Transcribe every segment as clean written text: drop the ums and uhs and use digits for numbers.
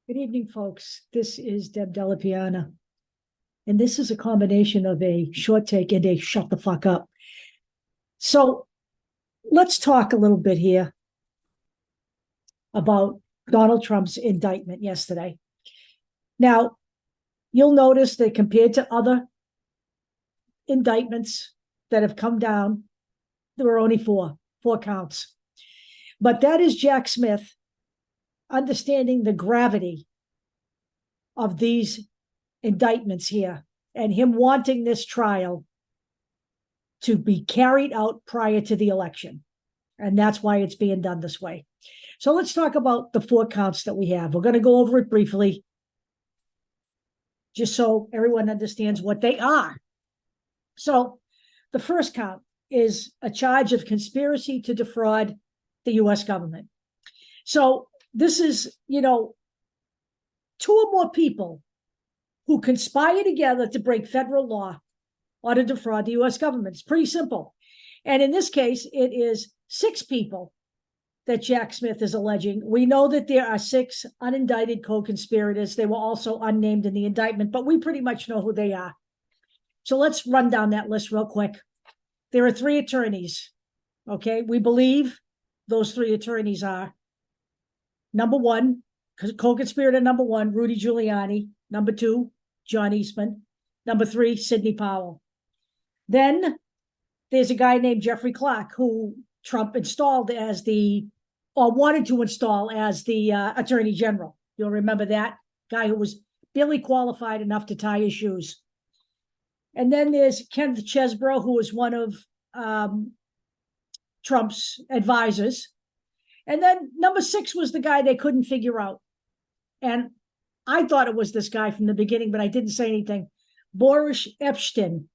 Good evening, folks. This is Deb Delapiana, and this is a combination of a short take and a shut the fuck up. So let's talk a little bit here about Donald Trump's indictment yesterday. Now, you'll notice that compared to other indictments that have come down, there were only four counts. But that is Jack Smith understanding the gravity of these indictments here and him wanting this trial to be carried out prior to the election. And that's why it's being done this way. So let's talk about the four counts that we have. We're going to go over it briefly, just so everyone understands what they are. So the first count is a charge of conspiracy to defraud the U.S. government. So this is, two or more people who conspire together to break federal law or to defraud the U.S. government. It's pretty simple. And in this case, it is 6 people that Jack Smith is alleging. We know that there are 6 unindicted co-conspirators. They were also unnamed in the indictment, but we pretty much know who they are. So let's run down that list real quick. There are 3 attorneys. Okay, we believe those 3 attorneys are number 1, co-conspirator number 1, Rudy Giuliani. Number 2, John Eastman. Number 3, Sidney Powell. Then there's a guy named Jeffrey Clark who Trump installed wanted to install as the Attorney General. You'll remember that guy who was barely qualified enough to tie his shoes. And then there's Kenneth Chesebro, who was one of Trump's advisors. And then number 6 was the guy they couldn't figure out. And I thought it was this guy from the beginning, but I didn't say anything. Boris Epstein.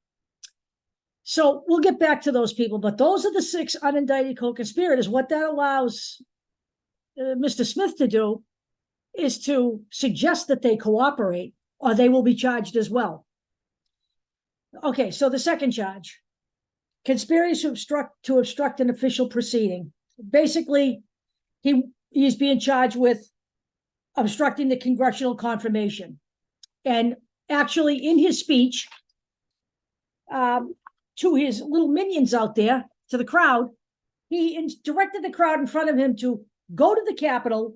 So we'll get back to those people, but those are the 6 unindicted co-conspirators. What that allows Mr. Smith to do is to suggest that they cooperate or they will be charged as well. Okay, so the second charge, conspiracy to obstruct an official proceeding. Basically, he's being charged with obstructing the congressional confirmation. And actually, in his speech to his little minions out there, to the crowd, he directed the crowd in front of him to go to the Capitol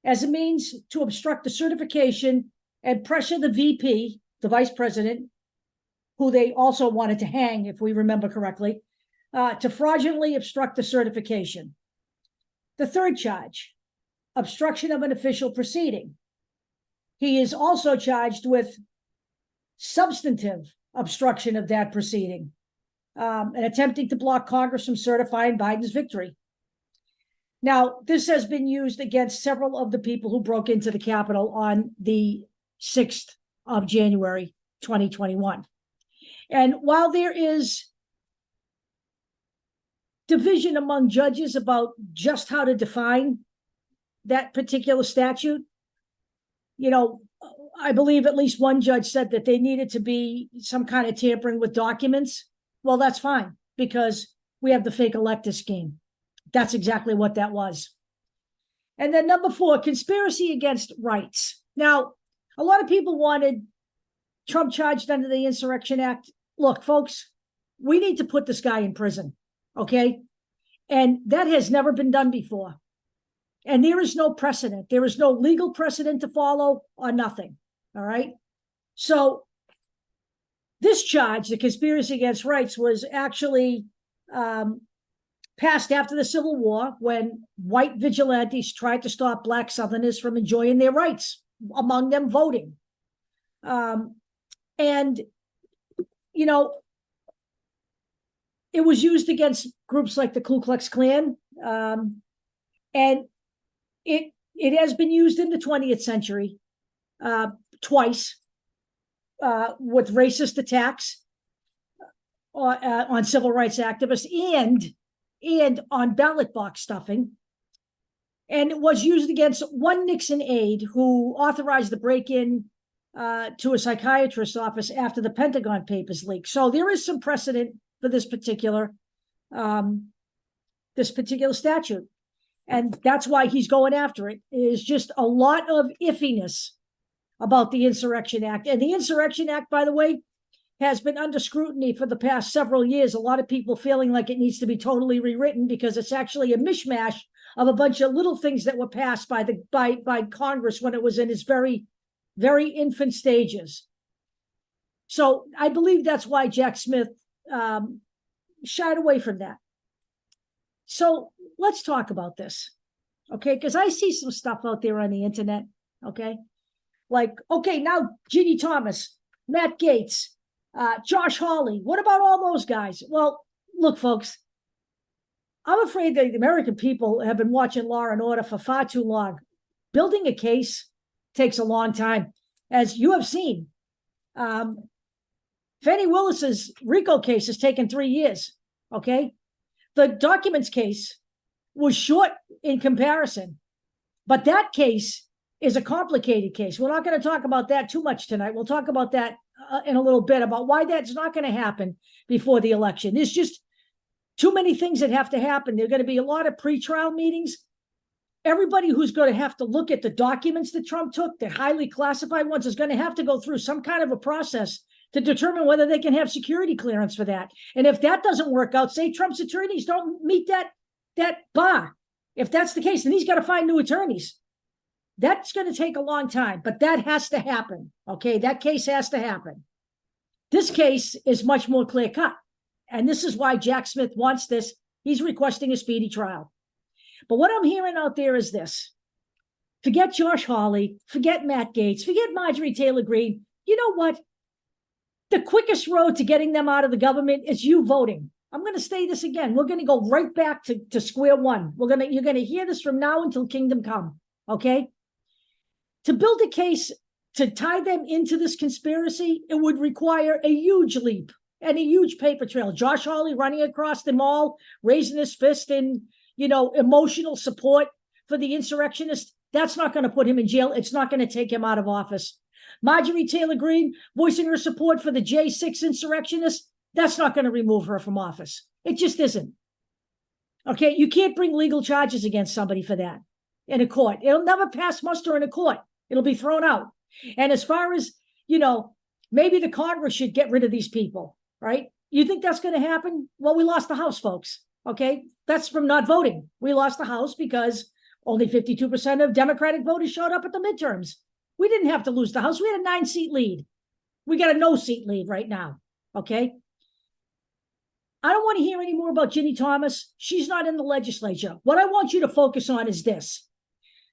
as a means to obstruct the certification and pressure the VP, the vice president, who they also wanted to hang, if we remember correctly, to fraudulently obstruct the certification. The third charge, obstruction of an official proceeding. He is also charged with substantive obstruction of that proceeding and attempting to block Congress from certifying Biden's victory. Now, this has been used against several of the people who broke into the Capitol on the 6th of January, 2021. And while there is division among judges about just how to define that particular statute, I believe at least one judge said that they needed to be some kind of tampering with documents. Well, that's fine, because we have the fake elector scheme. That's exactly what that was. And then number 4, conspiracy against rights. Now, a lot of people wanted Trump charged under the Insurrection Act. Look, folks, we need to put this guy in prison, okay? And that has never been done before. And there is no precedent. There is no legal precedent to follow or nothing, all right? So this charge, the conspiracy against rights, was actually passed after the Civil War when white vigilantes tried to stop Black Southerners from enjoying their rights, among them voting. And, it was used against groups like the Ku Klux Klan. And it has been used in the 20th century twice with racist attacks on civil rights activists and on ballot box stuffing. And it was used against one Nixon aide who authorized the break-in to a psychiatrist's office after the Pentagon Papers leaked. So there is some precedent for this particular statute. and that's why he's going after it, is just a lot of iffiness about the Insurrection Act. And the Insurrection Act, by the way, has been under scrutiny for the past several years. A lot of people feeling like it needs to be totally rewritten because it's actually a mishmash of a bunch of little things that were passed by Congress when it was in its very, very infant stages. So I believe that's why Jack Smith shied away from that. So let's talk about this, okay? Because I see some stuff out there on the internet, okay? Like, okay, now Ginny Thomas, Matt Gaetz, Josh Hawley. What about all those guys? Well, look, folks, I'm afraid that the American people have been watching Law and Order for far too long. Building a case takes a long time. As you have seen, Fannie Willis's RICO case has taken 3 years, okay? The documents case was short in comparison, but that case is a complicated case. We're not going to talk about that too much tonight. We'll talk about that in a little bit, about why that's not going to happen before the election. There's just too many things that have to happen. There are going to be a lot of pretrial meetings. Everybody who's going to have to look at the documents that Trump took, the highly classified ones, is going to have to go through some kind of a process to determine whether they can have security clearance for that. And if that doesn't work out, say Trump's attorneys don't meet that bar. If that's the case, then he's got to find new attorneys. That's going to take a long time, but that has to happen, okay? That case has to happen. This case is much more clear-cut, and this is why Jack Smith wants this. He's requesting a speedy trial. But what I'm hearing out there is this. Forget Josh Hawley, forget Matt Gaetz, forget Marjorie Taylor Greene. You know what? The quickest road to getting them out of the government is you voting. I'm going to say this again. We're going to go right back to square one. You're going to hear this from now until kingdom come, okay? To build a case to tie them into this conspiracy, it would require a huge leap and a huge paper trail. Josh Hawley running across the mall, raising his fist in, emotional support for the insurrectionists. That's not going to put him in jail. It's not going to take him out of office. Marjorie Taylor Greene voicing her support for the J6 insurrectionists. That's not going to remove her from office. It just isn't. Okay, you can't bring legal charges against somebody for that in a court. It'll never pass muster in a court. It'll be thrown out. And as far as, maybe the Congress should get rid of these people, right? You think that's going to happen? Well, we lost the House, folks, okay? That's from not voting. We lost the House because only 52% of Democratic voters showed up at the midterms. We didn't have to lose the House. We had a 9-seat lead. We got a no-seat lead right now, okay? I don't want to hear any more about Ginny Thomas. She's not in the legislature. What I want you to focus on is this.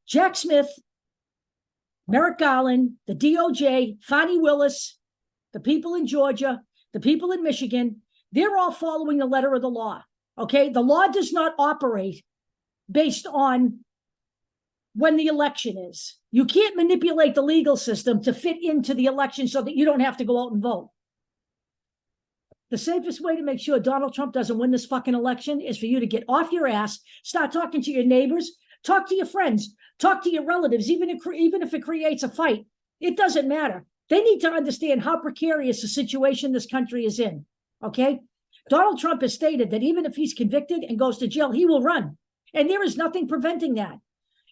Jack Smith, Merrick Garland, the DOJ, Fannie Willis, the people in Georgia, the people in Michigan, they're all following the letter of the law, okay? The law does not operate based on when the election is. You can't manipulate the legal system to fit into the election so that you don't have to go out and vote. The safest way to make sure Donald Trump doesn't win this fucking election is for you to get off your ass, start talking to your neighbors, talk to your friends, talk to your relatives, even if it creates a fight. It doesn't matter. They need to understand how precarious the situation this country is in, okay? Donald Trump has stated that even if he's convicted and goes to jail, he will run. And there is nothing preventing that.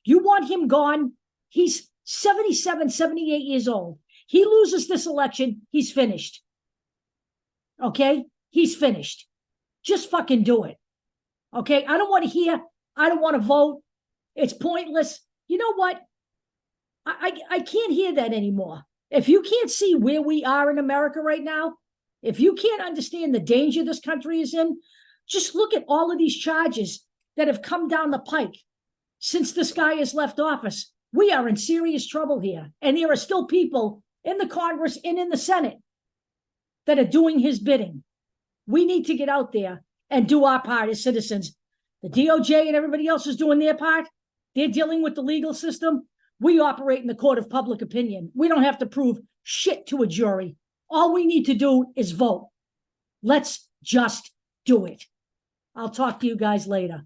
You want him gone. He's 77, 78 years old. He loses this election, he's finished. Okay? He's finished. Just fucking do it. Okay? I don't want to hear, I don't want to vote. It's pointless. You know what? I can't hear that anymore. If you can't see where we are in America right now, if you can't understand the danger this country is in, just look at all of these charges that have come down the pike since this guy has left office. We are in serious trouble here. And there are still people in the Congress and in the Senate that are doing his bidding. We need to get out there and do our part as citizens. The DOJ and everybody else is doing their part. They're dealing with the legal system. We operate in the court of public opinion. We don't have to prove shit to a jury. All we need to do is vote. Let's just do it. I'll talk to you guys later.